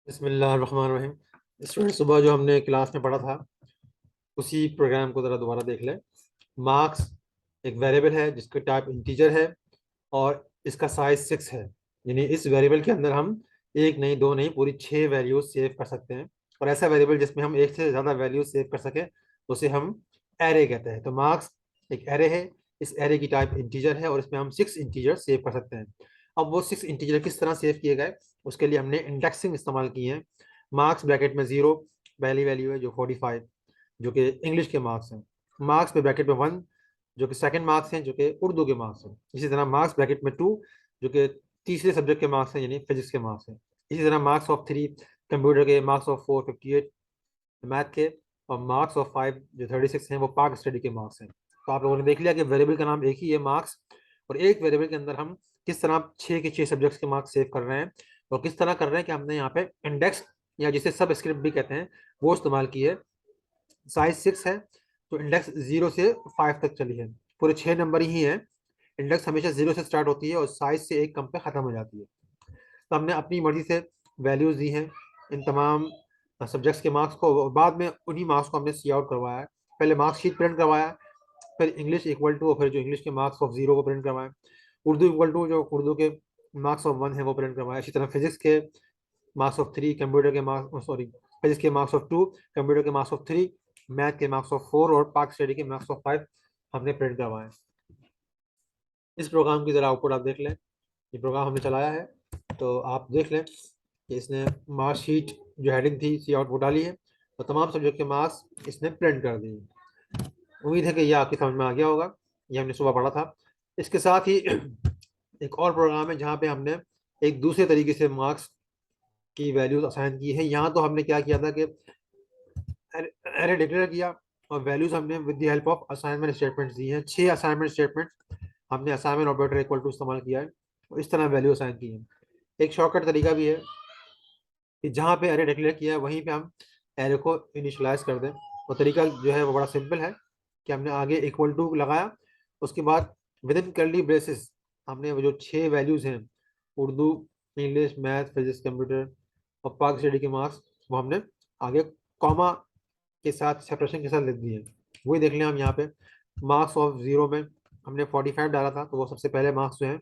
बिस्मिल्लाहिर्रहमानिर्रहीम। स्टूडेंट, सुबह जो हमने क्लास में पढ़ा था उसी प्रोग्राम को ज़रा दोबारा देख लें। मार्क्स एक वेरिएबल है जिसका टाइप इंटीजर है और इसका साइज 6 है। यानी इस वेरिएबल के अंदर हम एक नहीं, दो नहीं, पूरी 6 वैल्यूज सेव कर सकते हैं। और ऐसा वेरिएबल जिसमें हम एक से ज़्यादा वैल्यू सेव कर सकें उसे हम एरे कहते हैं। तो मार्क्स एक एरे है। इस एरे की टाइप इंटीजर है और इसमें हम 6 इंटीजर सेव कर सकते हैं। अब वो 6 इंटीजर किस तरह सेव किए गए, उसके लिए हमने इंडेक्सिंग इस्तेमाल की है। मार्क्स ब्रैकेट में 0 पहली वैल्यू है जो 45, जो कि इंग्लिश के मार्क्स हैं। मार्क्स पे ब्रैकेट में 1 जो कि सेकंड मार्क्स हैं, जो कि उर्दू के मार्क्स हैं। इसी तरह मार्क्स ब्रैकेट में 2 जो कि तीसरे सब्जेक्ट के मार्क्स हैं, यानी फिजिक्स के मार्क्स हैं। इसी तरह मार्क्स ऑफ 3 कंप्यूटर के, मार्क्स ऑफ 4 58 मैथ के, और मार्क्स ऑफ 5 जो 36 हैं वो पाक स्टडी के मार्क्स हैं। तो आप लोगों ने देख लिया कि वेरिएबल का नाम एक ही है, मार्क्स। और एक वेरिएबल के अंदर हम किस तरह 6 के 6 सब्जेक्ट्स के मार्क्स सेव कर रहे हैं और किस तरह कर रहे हैं कि हमने यहाँ पे इंडेक्स या जिसे सब स्क्रिप्ट भी कहते हैं वो इस्तेमाल की है। साइज 6 है तो इंडेक्स 0 से 5 तक चली है। पूरे 6 नंबर ही हैं। इंडेक्स हमेशा 0 से स्टार्ट होती है और साइज से एक कम पे ख़त्म हो जाती है। तो हमने अपनी मर्जी से वैल्यूज़ दी हैं इन तमाम सब्जेक्ट्स के मार्क्स को, और बाद में उन्हीं मार्क्स को हमने सी आउट करवाया है। पहले मार्क्स प्रिंट करवाया, फिर इंग्लिश इक्वल टू, और फिर जो इंग्लिश के मार्क्स ऑफ 0 को प्रिंट करवाया। उर्दू इक्वल टू, जो उर्दू के मार्क्स ऑफ 1 है वो प्रिंट करवाया। इसी तरह फिजिक्स के मार्क्स ऑफ 3, कंप्यूटर के मार्क्स, सॉरी, फिजिक्स के मार्क्स ऑफ 2, कंप्यूटर के मार्क्स ऑफ 3, मैथ के मार्क्स ऑफ 4 और पाक स्टडी के मार्क्स ऑफ 5 हमने प्रिंट करवाए। इस प्रोग्राम की ज़रा आउटपुट आप देख लें। ये प्रोग्राम हमने चलाया है तो आप देख लें कि इसने मार्कशीट जो हेडिंग थी सी आउटपुट डाली है और तमाम सब्जेक्ट के मार्क्स इसने प्रिंट कर दिए। उम्मीद है कि ये आपकी समझ में आ गया होगा। ये हमने सुबह पढ़ा था। इसके साथ ही एक और प्रोग्राम है जहाँ पे हमने एक दूसरे तरीके से मार्क्स की वैल्यूज असाइन की है। यहाँ तो हमने क्या किया था कि एरे डिक्लेयर किया और वैल्यूज हमने with the help of assignment statements दी हैं। 6 असाइनमेंट स्टेटमेंट हमने असाइनमेंट ऑपरेटर इक्वल टू इस्तेमाल किया है और इस तरह वैल्यू असाइन की है। एक शॉर्टकट तरीका भी है कि जहाँ पे एरे डिक्लेयर किया है वहीं पे हम एरे को इनिशियलाइज कर दें। और तरीका जो है वो बड़ा सिंपल है कि हमने आगे इक्वल टू लगाया, उसके बाद विद इन कर्ली ब्रेसेस हमने वो जो 6 वैल्यूज हैं, Urdu, English, math, physics, computer और पाक स्टडी के मार्क्स, वो हमने आगे कॉमा के साथ सेपरेशन के साथ लिख दिए। वही देख लें हम यहाँ पे मार्क्स ऑफ 0 में हमने 45 डाला था तो वो सबसे पहले मार्क्स जो है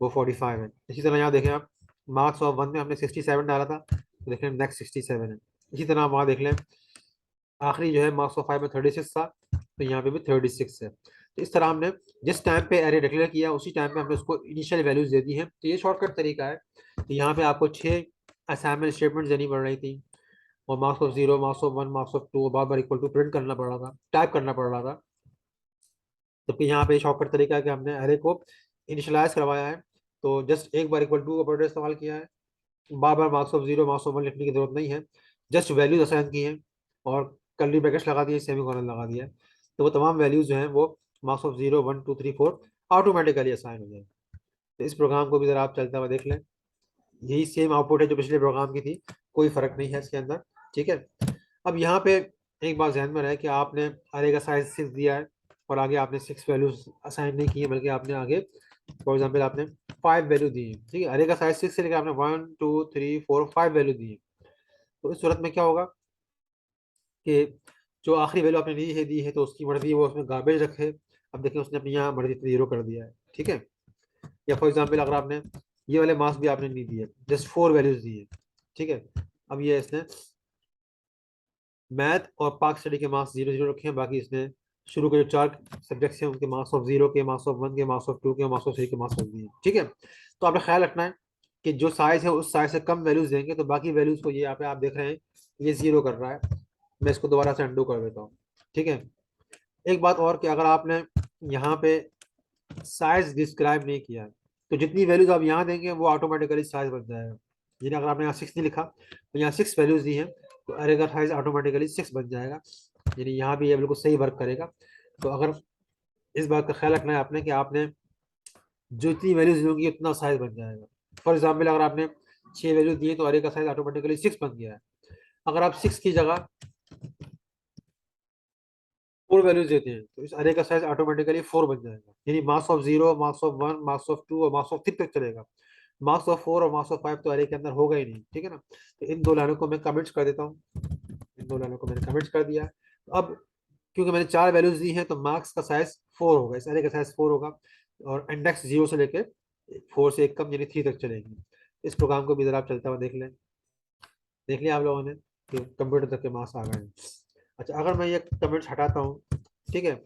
वो 45 है। इसी तरह यहाँ देखें आप, मार्क्स ऑफ 1 में हमने 67 डाला था तो देखें नेक्स्ट 67 है। इसी तरह आप वहाँ देख लें आखिरी जो है मार्क्स ऑफ 5 में 36 था तो यहाँ पे भी 36 है। तो इस तरह हमने जिस टाइम पे एरे डिक्लेयर किया उसी टाइम पे हमने उसको इनिशियल वैल्यूज दे दी हैं। तो ये शॉर्टकट तरीका है। तो यहाँ पे आपको 6 असाइनमेंट स्टेटमेंट देनी पड़ रही थी और marks of 0, marks of 1, marks of 2 बार बार इक्वल टू प्रिंट करना पड़ रहा था, टाइप करना पड़ रहा था। जबकि यहाँ पे शॉर्टकट तरीका है कि हमने एरे को इनिशियलाइज करवाया है तो जस्ट एक बार इक्वल टू ऑपरेटर इस्तेमाल किया है। बार बार मार्क्स ऑफ 0, मार्क्स ऑफ 1 लिखने की जरूरत नहीं है। जस्ट वैल्यूज असाइन की हैं और कर्ली ब्रैकेट्स लगा दिए, सेमीकोलन लगा दिया है। तो वो तमाम वैल्यूज जो हैं वो मार्क्स ऑफ 0, 1, 2, 3, 4 ऑटोमेटिकली असाइन हो जाए। तो इस प्रोग्राम को भी जरा आप चलता हुआ देख लें। यही सेम आउटपुट है जो पिछले प्रोग्राम की थी, कोई फर्क नहीं है इसके अंदर। ठीक है। अब यहाँ पे एक बात ध्यान में रहे कि आपने अरे का साइज 6 दिया है और आगे आपने 6 वैल्यूज असाइन नहीं की है, बल्कि आपने आगे फॉर एग्जाम्पल आपने 5 वैल्यू दी है। ठीक है, अरे का साइज 6 से लेकर आपने 1 2 3 4 5 वैल्यू दी है। तो इस सूरत में क्या होगा कि जो आखिरी वैल्यू आपने दी है तो उसकी मर्जी वो उसमें गार्बेज रखे। अब देखिए उसने अपनी यहाँ मर्जी से 0 कर दिया है। ठीक है। या फॉर एग्जाम्पल अगर आपने ये वाले मार्क्स भी आपने नहीं दिए, जस्ट 4 वैल्यूज दी है। ठीक है। अब ये इसने मैथ और पाक स्टडी के मार्क्स 0 0 रखे हैं, बाकी इसने शुरू के जो 4 सब्जेक्ट्स हैं उनके मार्क्स ऑफ 0 के, मार्क्स ऑफ 1 के, मार्क्स ऑफ 2 के, मार्क्स ऑफ 3 के मार्क्स ऑफ दिए। ठीक है। तो आपने ख्याल रखना है कि जो साइज है उस साइज से कम वैल्यूज देंगे तो बाकी वैल्यूज को ये यहाँ पे आप देख रहे हैं ये 0 कर रहा है। मैं इसको दोबारा से अंडू कर देता हूँ। ठीक है। एक बात और कि अगर आपने यहाँ पे साइज डिस्क्राइब नहीं किया है तो जितनी वैल्यूज आप यहाँ देंगे वो ऑटोमेटिकली साइज बन जाएगा। यानी अगर आपने यहाँ 6 नहीं लिखा तो यहाँ 6 वैल्यूज दी हैं तो अरे का साइज ऑटोमेटिकली 6 बन जाएगा। यानी यहाँ भी ये बिल्कुल सही वर्क करेगा। तो अगर इस बात का ख्याल रखना है आपने कि आपने जो इतनी वैल्यूज होंगी उतना साइज बन जाएगा। फॉर एग्जाम्पल अगर आपने 6 वैल्यूज दिए तो अरे का साइज ऑटोमेटिकली 6 बन गया है। अगर आप 6 की जगह 4 वैल्यूज देते हैं तो इस अरे का साइज ऑटोमेटिकली 4 बन जाएगा। यानी marks of 0, marks of 1, marks of 2 और मार्क्स ऑफ 3 तक चलेगा। मार्क्स ऑफ 4 और मार्क्स ऑफ 5 तो अरे के अंदर होगा ही नहीं, ठीक है ना। तो इन दो लाइनों को मैं कमेंट्स कर देता हूँ, इन दो लाइनों को मैंने कमेंट्स कर दिया। तो अब क्योंकि मैंने 4 वैल्यूज दी हैं, तो मार्क्स का साइज 4 होगा, इस अरे का साइज 4 होगा, और इंडेक्स 0 से लेके 4 से एक कम यानी 3 तक चलेगी। इस प्रोग्राम को भी जरा आप चलता हुआ देख लें, देख लिया आप लोगों ने कि कंप्यूटर तक के मार्क्स आ गए हैं। अच्छा, अगर मैं ये कमेंट्स हटाता हूँ, ठीक है,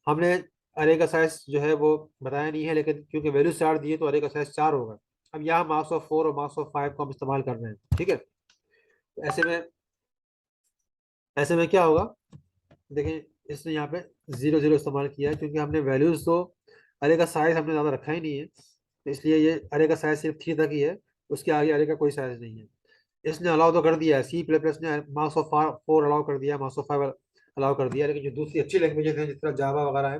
हमने अरे का साइज जो है वो बताया नहीं है, लेकिन क्योंकि वैल्यू 4 दिए तो अरे का साइज 4 होगा। अब यहाँ मार्क्स ऑफ 4 और मार्क्स ऑफ 5 को हम इस्तेमाल कर रहे हैं, ठीक है। तो ऐसे में क्या होगा, देखिए इसने यहाँ पे 0 0 इस्तेमाल किया है, क्योंकि हमने वैल्यूज तो अरे का साइज हमने ज़्यादा रखा ही नहीं है, तो इसलिए ये अरे का साइज सिर्फ 3 तक ही है, उसके आगे अरे का कोई साइज नहीं है। इसने अलाउ तो कर दिया है, सी प्लस प्लस ने मार्क्स ऑफ 4 अलाउ कर दिया, मार्क्स ऑफ 5 अलाउ कर दिया, लेकिन जो दूसरी अच्छी लैंग्वेजेस हैं जिस तरह जावा वगैरह है,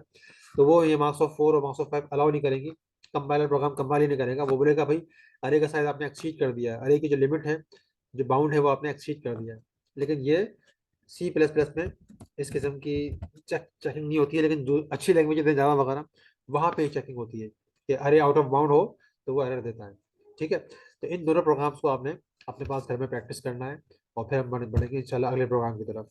तो वो ये मार्क्स ऑफ 4 और मार्क्स ऑफ 5 अलाउ नहीं करेंगी। कंपाइलर प्रोग्राम कंपाइल ही नहीं करेगा, वो बोलेगा भाई अरे का साइज आपने एक्सीड कर दिया है, अरे की जो लिमिट है, जो बाउंड है, वो आपने एक्सीड कर दिया है। लेकिन ये सी प्लस प्लस में इस किस्म की चेकिंग नहीं होती है, लेकिन जो अच्छी लैंग्वेज है जावा वगैरह, वहाँ पे चेकिंग होती है कि अरे आउट ऑफ बाउंड हो तो वो एरर देता है, ठीक है। तो इन दोनों प्रोग्राम्स को आपने अपने पास घर में प्रैक्टिस करना है, और फिर हम बढ़ेंगे चलो अगले प्रोग्राम की तरफ।